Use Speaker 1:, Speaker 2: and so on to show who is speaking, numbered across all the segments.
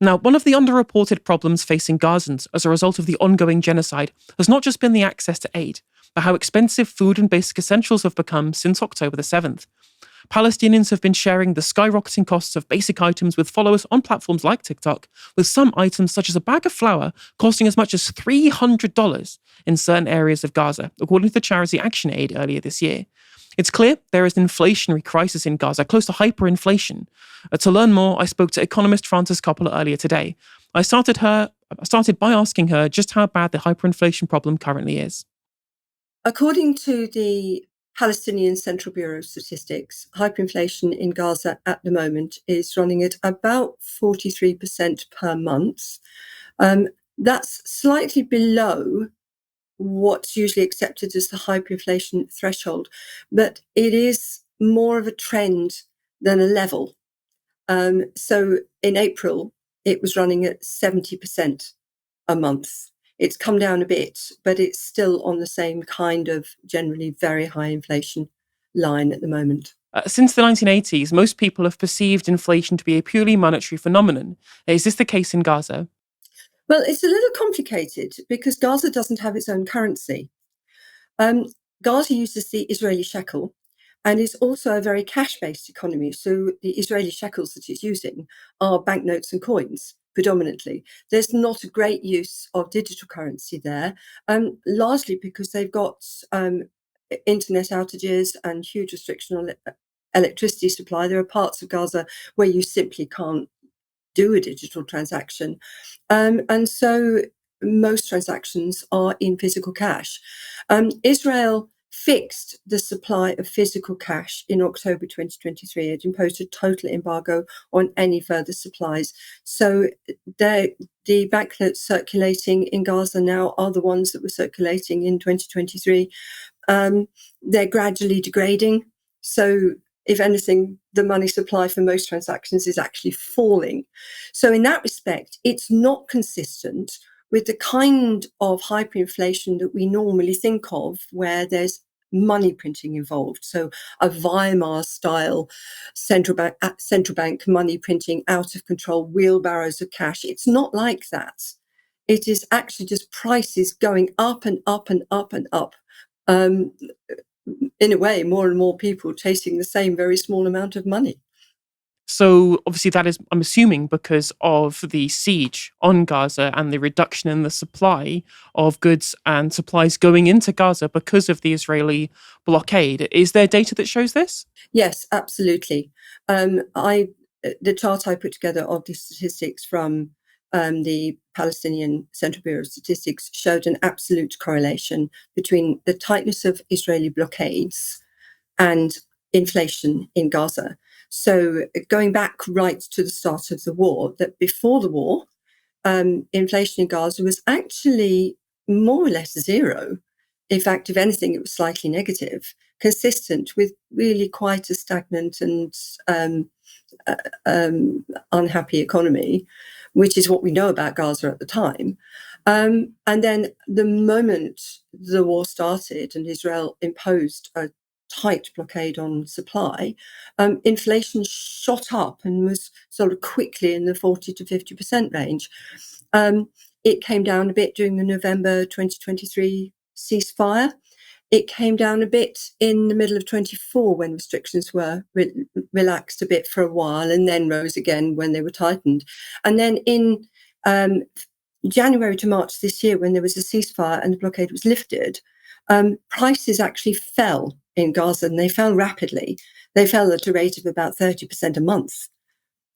Speaker 1: Now, one of the underreported problems facing Gazans as a result of the ongoing genocide has not just been the access to aid, but how expensive food and basic essentials have become since October the 7th. Palestinians have been sharing the skyrocketing costs of basic items with followers on platforms like TikTok, with some items such as a bag of flour costing as much as $300 in certain areas of Gaza, according to the charity Action Aid earlier this year. It's clear there is an inflationary crisis in Gaza, close to hyperinflation. To learn more, I spoke to economist Frances Coppola earlier today. I started by asking her just how bad the hyperinflation problem currently is.
Speaker 2: According to the Palestinian Central Bureau of Statistics, hyperinflation in Gaza at the moment is running at about 43% per month. That's slightly below what's usually accepted as the hyperinflation threshold, but it is more of a trend than a level. So in April, it was running at 70% a month. It's come down a bit, but it's still on the same kind of generally very high inflation line at the moment.
Speaker 1: Since the 1980s, most people have perceived inflation to be a purely monetary phenomenon. Is this the case in Gaza?
Speaker 2: Well, it's a little complicated because Gaza doesn't have its own currency. Gaza uses the Israeli shekel and is also a very cash-based economy. So the Israeli shekels that it's using are banknotes and coins predominantly. There's not a great use of digital currency there, largely because they've got internet outages and huge restriction on electricity supply. There are parts of Gaza where you simply can't do a digital transaction. And so most transactions are in physical cash. Israel fixed the supply of physical cash in October 2023. It imposed a total embargo on any further supplies. So the banknotes circulating in Gaza now are the ones that were circulating in 2023. They're gradually degrading. So if anything, the money supply for most transactions is actually falling. So in that respect, it's not consistent with the kind of hyperinflation that we normally think of, where there's money printing involved. So a Weimar-style central bank money printing, out of control, wheelbarrows of cash. It's not like that. It is actually just prices going up and up and up and up. In a way, more and more people chasing the same very small amount of money.
Speaker 1: So obviously that is, I'm assuming, because of the siege on Gaza and the reduction in the supply of goods and supplies going into Gaza because of the Israeli blockade. Is there data that shows this?
Speaker 2: Yes, absolutely. The chart I put together of the statistics from the Palestinian Central Bureau of Statistics showed an absolute correlation between the tightness of Israeli blockades and inflation in Gaza. So going back right to the start of the war, that before the war, inflation in Gaza was actually more or less zero. In fact, if anything, it was slightly negative, consistent with really quite a stagnant and unhappy economy, which is what we know about Gaza at the time. And then the moment the war started and Israel imposed a tight blockade on supply, inflation shot up and was sort of quickly in the 40 to 50% range. It came down a bit during the November 2023 ceasefire. It came down a bit in the middle of 24 when restrictions were relaxed a bit for a while, and then rose again when they were tightened. And then in January to March this year, when there was a ceasefire and the blockade was lifted, prices actually fell in Gaza, and they fell rapidly. They fell at a rate of about 30% a month.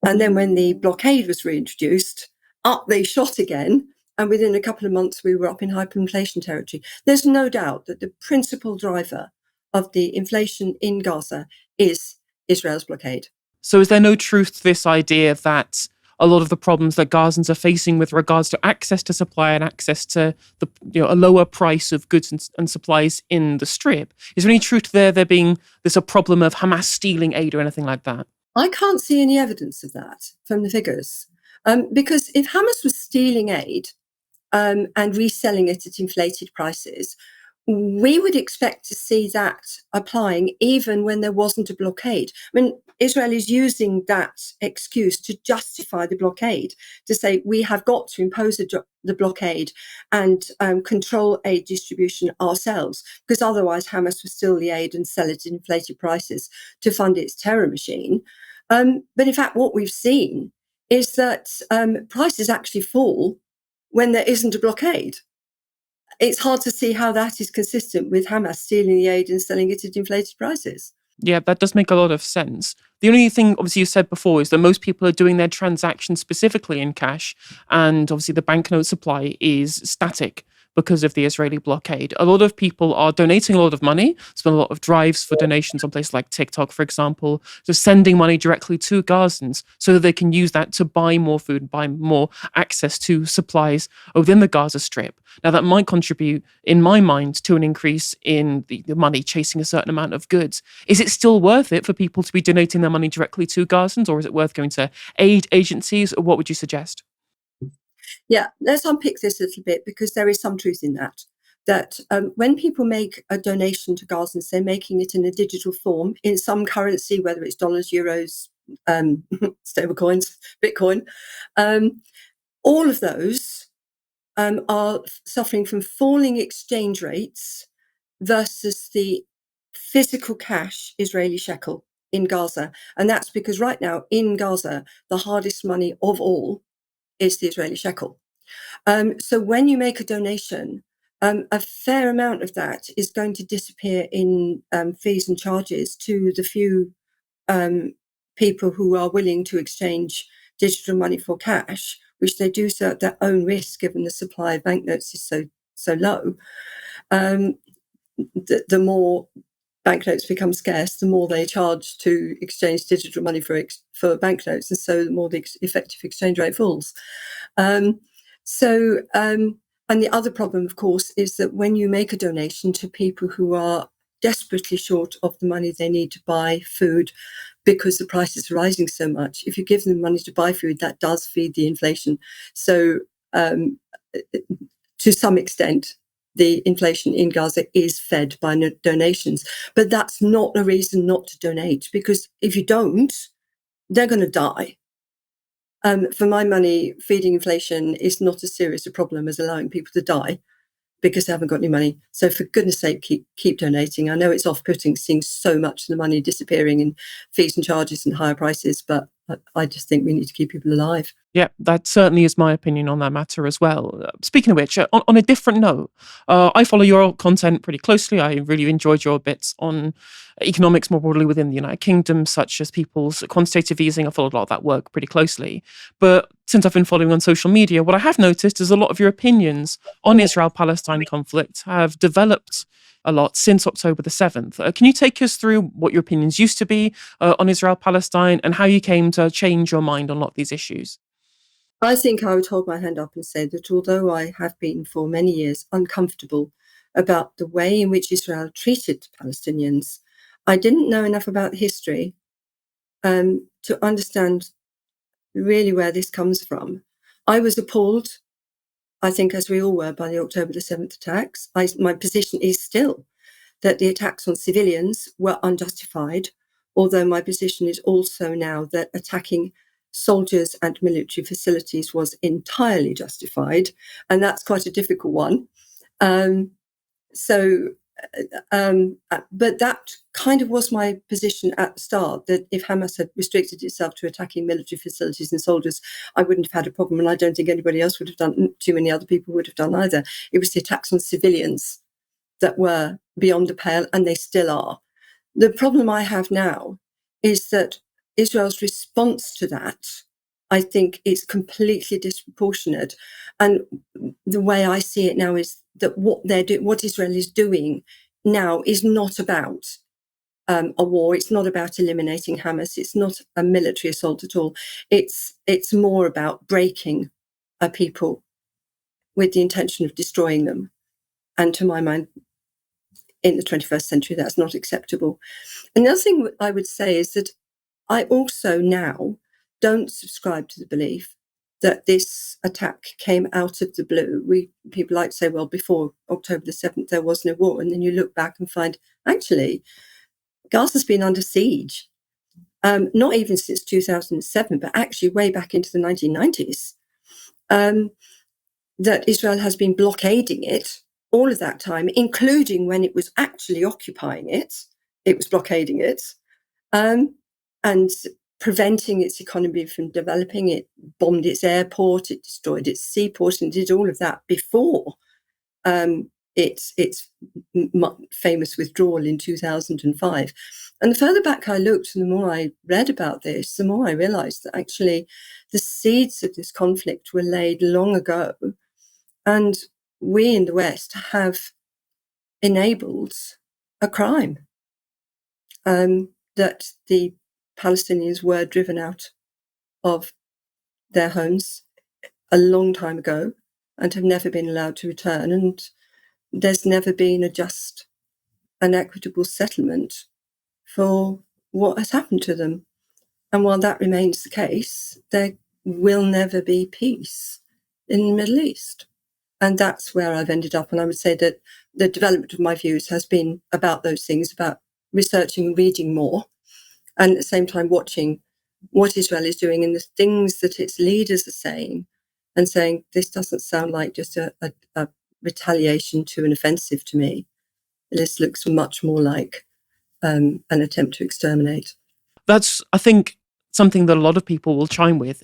Speaker 2: And then when the blockade was reintroduced, up they shot again. And within a couple of months, we were up in hyperinflation territory. There's no doubt that the principal driver of the inflation in Gaza is Israel's blockade.
Speaker 1: So is there no truth to this idea that a lot of the problems that Gazans are facing with regards to access to supply and access to a lower price of goods and supplies in the Strip? Is there any truth there being a problem of Hamas stealing aid or anything like that?
Speaker 2: I can't see any evidence of that from the figures. Because if Hamas was stealing aid and reselling it at inflated prices, we would expect to see that applying even when there wasn't a blockade. I mean, Israel is using that excuse to justify the blockade, to say we have got to impose the blockade and control aid distribution ourselves, because otherwise Hamas will steal the aid and sell it at inflated prices to fund its terror machine. But in fact, what we've seen is that prices actually fall when there isn't a blockade. It's hard to see how that is consistent with Hamas stealing the aid and selling it at inflated prices.
Speaker 1: Yeah, that does make a lot of sense. The only thing, obviously, you said before is that most people are doing their transactions specifically in cash, and obviously the banknote supply is static because of the Israeli blockade. A lot of people are donating a lot of money. There's been a lot of drives for donations on places like TikTok, for example, just sending money directly to Gazans so that they can use that to buy more food, buy more access to supplies within the Gaza Strip. Now, that might contribute, in my mind, to an increase in the money chasing a certain amount of goods. Is it still worth it for people to be donating their money directly to Gazans, or is it worth going to aid agencies? Or what would you suggest?
Speaker 2: Yeah, let's unpick this a little bit because there is some truth in that. That when people make a donation to Gazans, they're making it in a digital form in some currency, whether it's dollars, euros, stable coins, Bitcoin. All of those are suffering from falling exchange rates versus the physical cash Israeli shekel in Gaza. And that's because right now in Gaza, the hardest money of all is the Israeli shekel. So when you make a donation, a fair amount of that is going to disappear in fees and charges to the few people who are willing to exchange digital money for cash, which they do so at their own risk, given the supply of banknotes is so low. The more banknotes become scarce, the more they charge to exchange digital money for banknotes, and so the more the effective exchange rate falls. And the other problem, of course, is that when you make a donation to people who are desperately short of the money they need to buy food because the prices are rising so much, if you give them money to buy food, that does feed the inflation. So to some extent, the inflation in Gaza is fed by donations. But that's not a reason not to donate, because if you don't, they're going to die. For my money, feeding inflation is not as serious a problem as allowing people to die because they haven't got any money. So for goodness sake, keep donating. I know it's off-putting seeing so much of the money disappearing in fees and charges and higher prices, but I just think we need to keep people alive.
Speaker 1: Yeah, that certainly is my opinion on that matter as well. Speaking of which, on a different note, I follow your content pretty closely. I really enjoyed your bits on economics more broadly within the United Kingdom, such as people's quantitative easing. I followed a lot of that work pretty closely. But since I've been following on social media, what I have noticed is a lot of your opinions on Israel-Palestine conflict have developed a lot since October the 7th. Can you take us through what your opinions used to be on Israel-Palestine and how you came to change your mind on a lot of these issues?
Speaker 2: I think I would hold my hand up and say that although I have been for many years uncomfortable about the way in which Israel treated Palestinians, I didn't know enough about history to understand really where this comes from. I was appalled, I think, as we all were, by the October the 7th attacks. My position is still that the attacks on civilians were unjustified, although my position is also now that attacking soldiers and military facilities was entirely justified, and that's quite a difficult one. Um, so, but that kind of was my position at the start, that if Hamas had restricted itself to attacking military facilities and soldiers, I wouldn't have had a problem, and I don't think anybody else would have done, too many other people would have done either. It was the attacks on civilians that were beyond the pale, and they still are. The problem I have now is that Israel's response to that, I think, is completely disproportionate. And the way I see it now is that what Israel is doing now is not about a war. It's not about eliminating Hamas. It's not a military assault at all. It's more about breaking a people with the intention of destroying them. And to my mind, in the 21st century, that's not acceptable. Another thing I would say is that I also now don't subscribe to the belief that this attack came out of the blue. People like to say, well, before October the 7th, there was no war. And then you look back and find, actually, Gaza's been under siege, not even since 2007, but actually way back into the 1990s, that Israel has been blockading it all of that time, including when it was actually occupying it. It was blockading it. And preventing its economy from developing. It bombed its airport, it destroyed its seaport, and did all of that before its famous withdrawal in 2005. And the further back I looked, and the more I read about this, the more I realized that actually the seeds of this conflict were laid long ago. And we in the West have enabled a crime that the Palestinians were driven out of their homes a long time ago and have never been allowed to return. And there's never been a just and equitable settlement for what has happened to them. And while that remains the case, there will never be peace in the Middle East. And that's where I've ended up. And I would say that the development of my views has been about those things, about researching and reading more, and at the same time watching what Israel is doing and the things that its leaders are saying, and saying, this doesn't sound like just a retaliation to an offensive to me. This looks much more like an attempt to exterminate.
Speaker 1: That's, I think, something that a lot of people will chime with,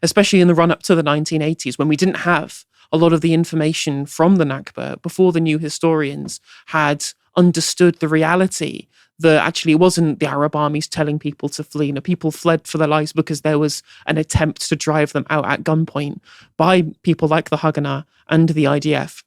Speaker 1: especially in the run-up to the 1980s, when we didn't have a lot of the information from the Nakba, before the new historians had understood the reality that actually it wasn't the Arab armies telling people to flee. People fled for their lives because there was an attempt to drive them out at gunpoint by people like the Haganah and the IDF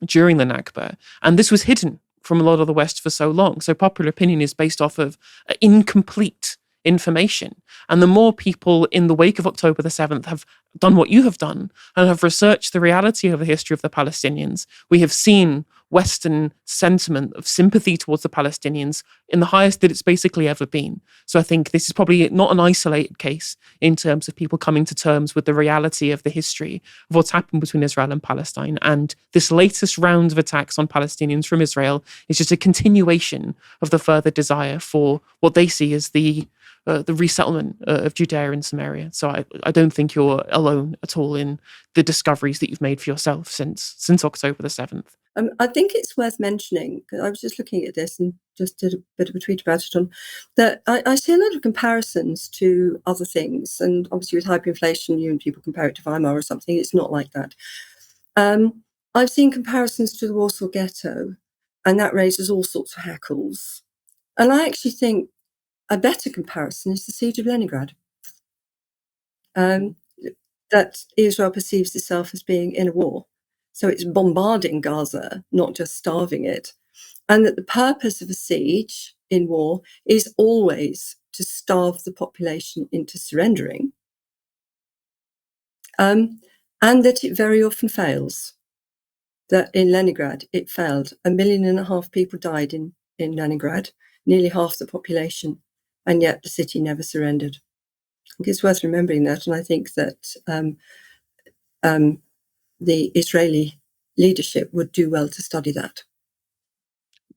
Speaker 1: during the Nakba. And this was hidden from a lot of the West for so long. So popular opinion is based off of incomplete information. And the more people in the wake of October the 7th have done what you have done and have researched the reality of the history of the Palestinians, we have seen Western sentiment of sympathy towards the Palestinians in the highest that it's basically ever been. So I think this is probably not an isolated case in terms of people coming to terms with the reality of the history of what's happened between Israel and Palestine. And this latest round of attacks on Palestinians from Israel is just a continuation of the further desire for what they see as the resettlement of Judea and Samaria. So I don't think you're alone at all in the discoveries that you've made for yourself since October the 7th.
Speaker 2: I think it's worth mentioning, because I was just looking at this and just did a bit of a tweet about it, that I see a lot of comparisons to other things. And obviously with hyperinflation, people compare it to Weimar or something. It's not like that. I've seen comparisons to the Warsaw Ghetto, and that raises all sorts of hackles. And I actually think a better comparison is the siege of Leningrad. That Israel perceives itself as being in a war. So it's bombarding Gaza, not just starving it. And that the purpose of a siege in war is always to starve the population into surrendering. And that it very often fails. That in Leningrad, it failed. 1.5 million people died in Leningrad, nearly half the population, and yet the city never surrendered. I think it's worth remembering that, and I think that the Israeli leadership would do well to study that.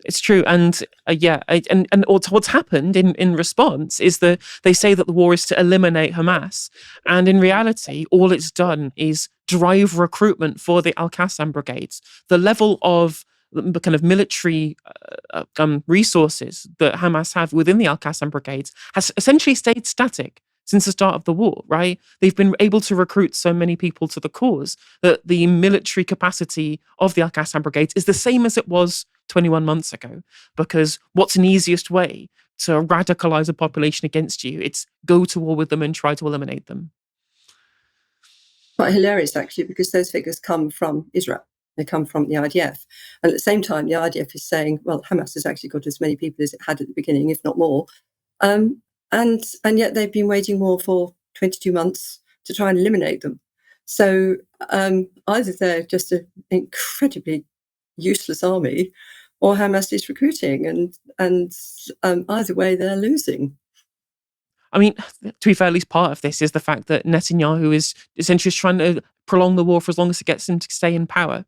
Speaker 1: It's true, and and what's happened in response is that they say that the war is to eliminate Hamas, and in reality, all it's done is drive recruitment for the Al-Qassam brigades. The level of the kind of military resources that Hamas have within the Al-Qassam brigades has essentially stayed static since the start of the war, right? They've been able to recruit so many people to the cause that the military capacity of the Al-Qassam brigades is the same as it was 21 months ago. Because what's an easiest way to radicalize a population against you? It's go to war with them and try to eliminate them.
Speaker 2: Quite hilarious, actually, because those figures come from Israel. They come from the IDF. And at the same time, the IDF is saying, well, Hamas has actually got as many people as it had at the beginning, if not more. And yet they've been waging war for 22 months to try and eliminate them. So either they're just an incredibly useless army, or Hamas is recruiting, and either way they're losing.
Speaker 1: I mean, to be fair, at least part of this is the fact that Netanyahu is essentially just trying to prolong the war for as long as it gets him to stay in power.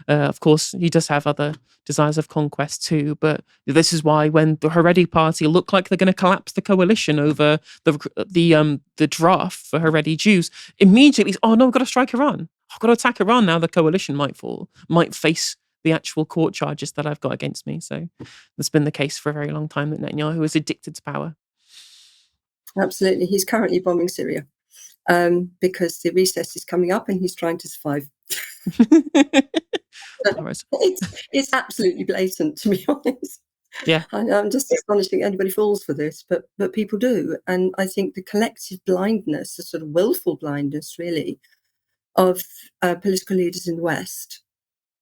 Speaker 1: Of course, he does have other desires of conquest too, but this is why when the Haredi party look like they're going to collapse the coalition over the draft for Haredi Jews, immediately, oh no, we've got to strike Iran. I've got to attack Iran now. The coalition might face the actual court charges that I've got against me. So that's been the case for a very long time that Netanyahu is addicted to power.
Speaker 2: Absolutely. He's currently bombing Syria because the recess is coming up and he's trying to survive. It's absolutely blatant, to be honest.
Speaker 1: Yeah.
Speaker 2: I'm just astonished that anybody falls for this, but people do. And I think the collective blindness, the sort of willful blindness, really, of political leaders in the West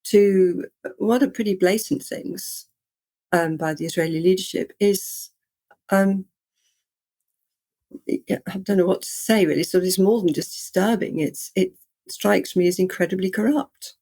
Speaker 2: to what are pretty blatant things by the Israeli leadership is, I don't know what to say, really. So it's more than just disturbing. It strikes me as incredibly corrupt.